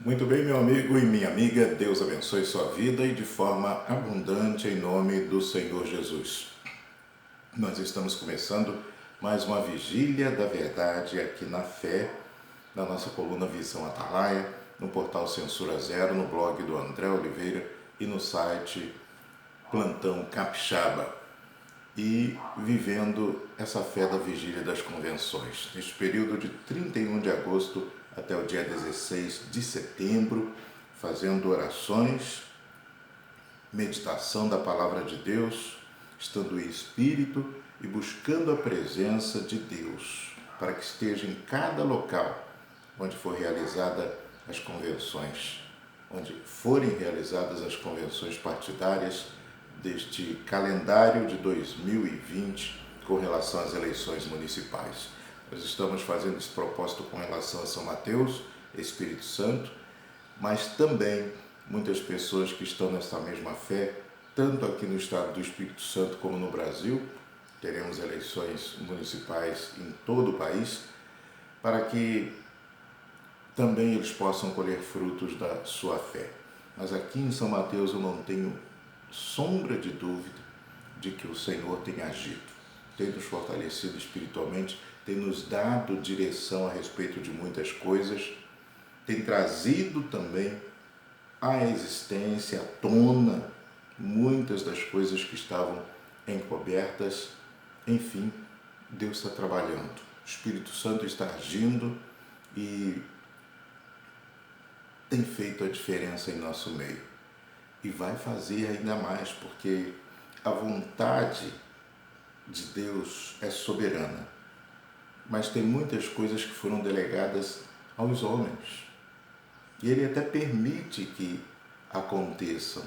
Muito bem, meu amigo e minha amiga, Deus abençoe sua vida e de forma abundante em nome do Senhor Jesus. Nós estamos começando mais uma vigília da verdade aqui na fé, na nossa coluna Visão Atalaia, no portal Censura Zero, no blog do André Oliveira e no site Plantão Capixaba. E vivendo essa fé da vigília das convenções, neste período de 31 de agosto até o dia 16 de setembro, fazendo orações, meditação da Palavra de Deus, estando em espírito e buscando a presença de Deus, para que esteja em cada local onde for realizada as convenções, onde forem realizadas as convenções partidárias deste calendário de 2020 com relação às eleições municipais. Nós estamos fazendo esse propósito com relação a São Mateus, Espírito Santo, mas também muitas pessoas que estão nessa mesma fé, tanto aqui no estado do Espírito Santo como no Brasil, teremos eleições municipais em todo o país, para que também eles possam colher frutos da sua fé. Mas aqui em São Mateus eu não tenho sombra de dúvida de que o Senhor tem agido, tem nos fortalecido espiritualmente, tem nos dado direção a respeito de muitas coisas, tem trazido também à existência, à tona, muitas das coisas que estavam encobertas. Enfim, Deus está trabalhando, o Espírito Santo está agindo e tem feito a diferença em nosso meio. E vai fazer ainda mais, porque a vontade de Deus é soberana. Mas tem muitas coisas que foram delegadas aos homens. E Ele até permite que aconteçam,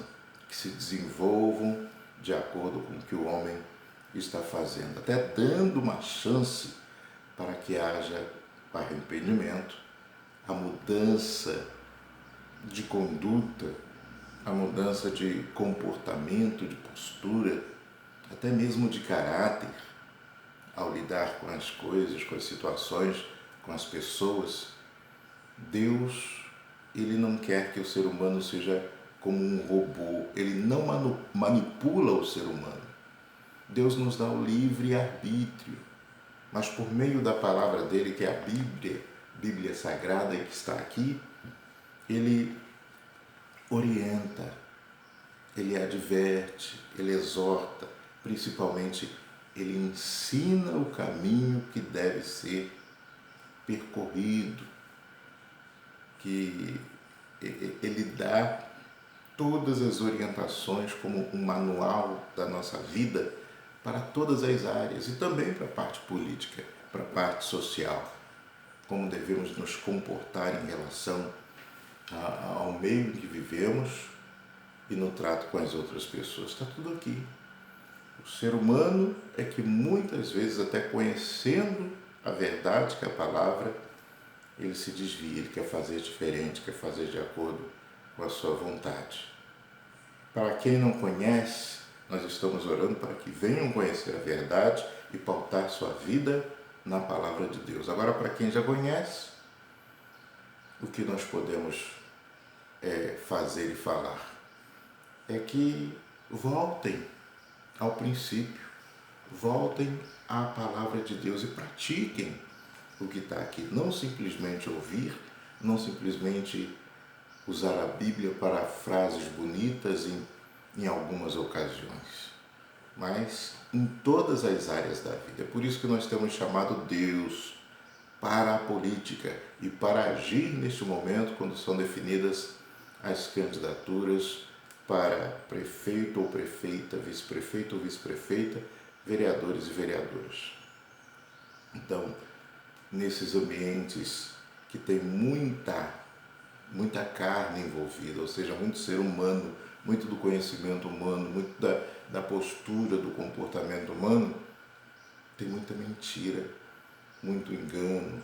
que se desenvolvam de acordo com o que o homem está fazendo, até dando uma chance para que haja arrependimento, a mudança de conduta, a mudança de comportamento, de postura, até mesmo de caráter, ao lidar com as coisas, com as situações, com as pessoas. Deus, Ele não quer que o ser humano seja como um robô, Ele não manipula o ser humano. Deus nos dá o livre arbítrio, mas por meio da palavra dEle, que é a Bíblia Sagrada e que está aqui, Ele orienta, Ele adverte, Ele exorta, principalmente Ele ensina o caminho que deve ser percorrido, que Ele dá todas as orientações como um manual da nossa vida para todas as áreas e também para a parte política, para a parte social, como devemos nos comportar em relação ao meio em que vivemos e no trato com as outras pessoas. Está tudo aqui. O ser humano é que muitas vezes, até conhecendo a verdade, que é a palavra, ele se desvia, ele quer fazer diferente, quer fazer de acordo com a sua vontade. Para quem não conhece, nós estamos orando para que venham conhecer a verdade e pautar sua vida na palavra de Deus. Agora, para quem já conhece, o que nós podemos fazer e falar é que voltem ao princípio, voltem à palavra de Deus e pratiquem o que está aqui. Não simplesmente ouvir, não simplesmente usar a Bíblia para frases bonitas em algumas ocasiões, mas em todas as áreas da vida. É por isso que nós temos chamado Deus para a política e para agir neste momento quando são definidas as candidaturas para prefeito ou prefeita, vice-prefeito ou vice-prefeita, vereadores e vereadoras. Então, nesses ambientes que tem muita carne envolvida, ou seja, muito ser humano, muito do conhecimento humano, muito da postura, do comportamento humano, tem muita mentira, muito engano,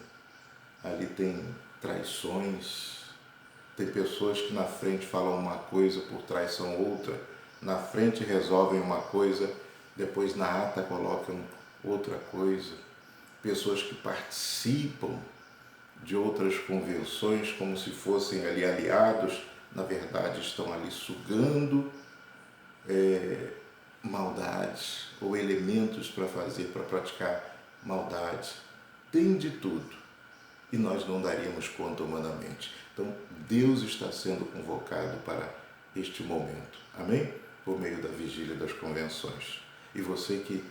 ali tem traições, tem pessoas que na frente falam uma coisa, por trás são outra, na frente resolvem uma coisa, depois na ata colocam outra coisa, pessoas que participam de outras convenções como se fossem ali aliados, na verdade estão ali sugando maldades ou elementos para praticar maldade. Tem de tudo e nós não daríamos conta humanamente. Então Deus está sendo convocado para este momento, amém? Por meio da vigília das convenções. E você que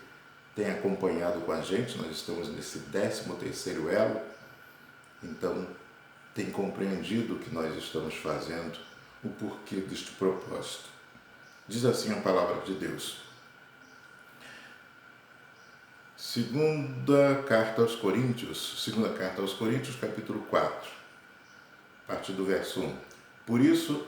tem acompanhado com a gente, nós estamos nesse 13º elo, então tem compreendido o que nós estamos fazendo, o porquê deste propósito. Diz assim a palavra de Deus. Segunda carta aos Coríntios, capítulo 4, a partir do verso 1. Por isso,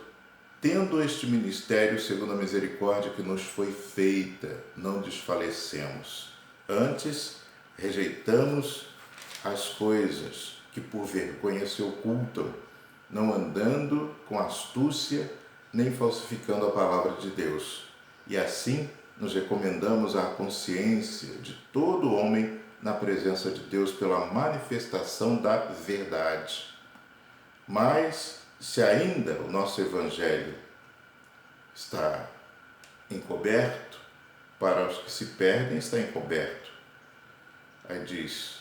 tendo este ministério segundo a misericórdia que nos foi feita, não desfalecemos. Antes, rejeitamos as coisas que por vergonha se ocultam, não andando com astúcia, nem falsificando a palavra de Deus. E assim nos recomendamos à consciência de todo homem na presença de Deus pela manifestação da verdade. Mas, se ainda o nosso Evangelho está encoberto, para os que se perdem está encoberto. Aí diz,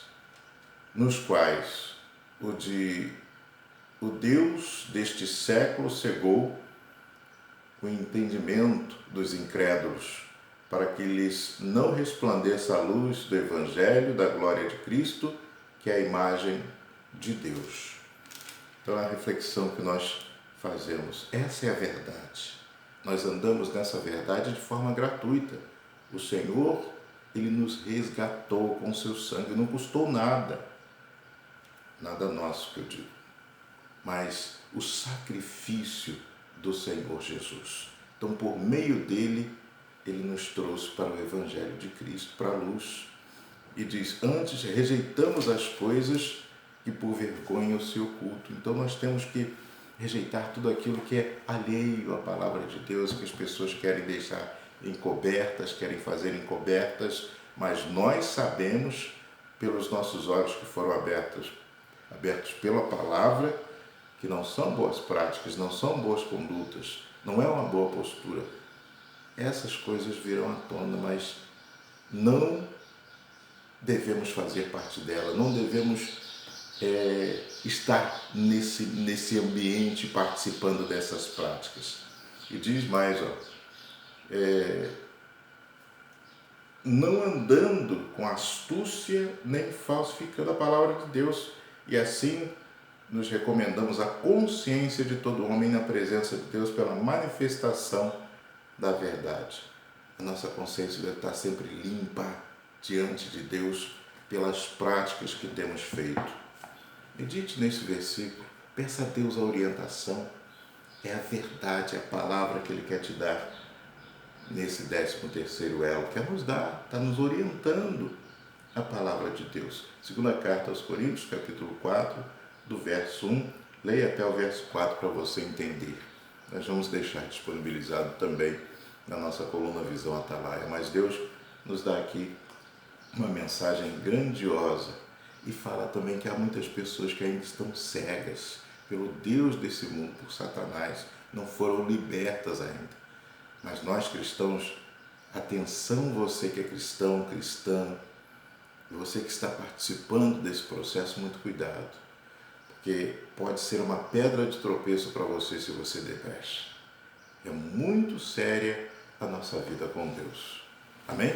nos quais o Deus deste século cegou o entendimento dos incrédulos, para que lhes não resplandeça a luz do Evangelho da glória de Cristo, que é a imagem de Deus. Então, a reflexão que nós fazemos, essa é a verdade. Nós andamos nessa verdade de forma gratuita. O Senhor, Ele nos resgatou com seu sangue, não custou nada. Nada nosso, que eu digo. Mas o sacrifício do Senhor Jesus. Então, por meio dele, ele nos trouxe para o Evangelho de Cristo, para a luz. E diz, antes rejeitamos as coisas que por vergonha se ocultam. Então, nós temos que rejeitar tudo aquilo que é alheio à palavra de Deus, que as pessoas querem deixar encobertas, querem fazer encobertas, mas nós sabemos, pelos nossos olhos que foram abertos pela palavra, que não são boas práticas, não são boas condutas, não é uma boa postura. Essas coisas virão à tona, mas não devemos fazer parte dela, não devemos estar nesse ambiente participando dessas práticas. E diz mais, não andando com astúcia nem falsificando a palavra de Deus, e assim nos recomendamos a consciência de todo homem na presença de Deus pela manifestação da verdade. A nossa consciência deve estar sempre limpa diante de Deus pelas práticas que temos feito. Medite nesse versículo, peça a Deus a orientação. É a verdade, a palavra que Ele quer te dar nesse 13º elo, quer nos dar, está nos orientando a palavra de Deus. Segunda carta aos Coríntios, capítulo 4, do verso 1, leia até o verso 4 para você entender. Nós vamos deixar disponibilizado também na nossa coluna Visão Atalaia, mas Deus nos dá aqui uma mensagem grandiosa e fala também que há muitas pessoas que ainda estão cegas pelo Deus desse mundo, por Satanás, não foram libertas ainda. Mas nós cristãos, atenção você que é cristão, cristã, você que está participando desse processo, muito cuidado, porque pode ser uma pedra de tropeço para você se você der brecha. É muito séria a nossa vida com Deus. Amém?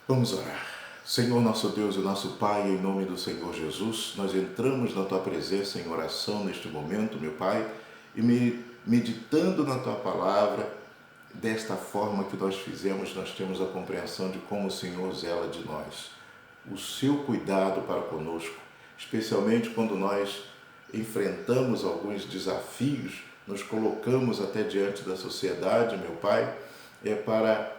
Vamos orar. Senhor nosso Deus e nosso Pai, em nome do Senhor Jesus, nós entramos na Tua presença em oração neste momento, meu Pai, e meditando na Tua palavra, desta forma que nós fizemos, nós temos a compreensão de como o Senhor zela de nós. O seu cuidado para conosco, especialmente quando nós enfrentamos alguns desafios, nos colocamos até diante da sociedade, meu Pai, é para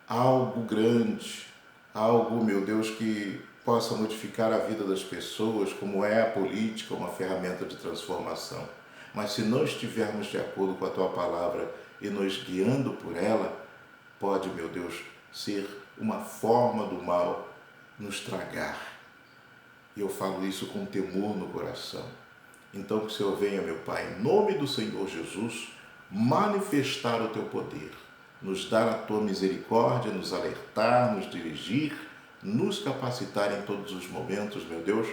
algo grande, algo, meu Deus, que possa modificar a vida das pessoas, como é a política, uma ferramenta de transformação. Mas se não estivermos de acordo com a Tua palavra e nos guiando por ela, pode, meu Deus, ser uma forma do mal nos tragar. E eu falo isso com temor no coração. Então que o Senhor venha, meu Pai, em nome do Senhor Jesus, manifestar o teu poder, nos dar a tua misericórdia, nos alertar, nos dirigir, nos capacitar em todos os momentos, meu Deus,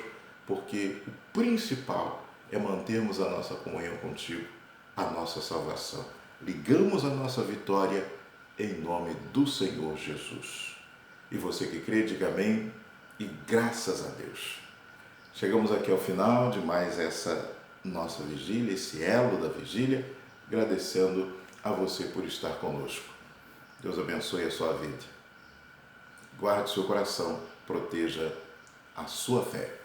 porque o principal é mantermos a nossa comunhão contigo, a nossa salvação. Ligamos a nossa vitória em nome do Senhor Jesus. E você que crê, diga amém e graças a Deus. Chegamos aqui ao final de mais essa nossa vigília, esse elo da vigília, agradecendo a você por estar conosco. Deus abençoe a sua vida. Guarde seu coração, proteja a sua fé.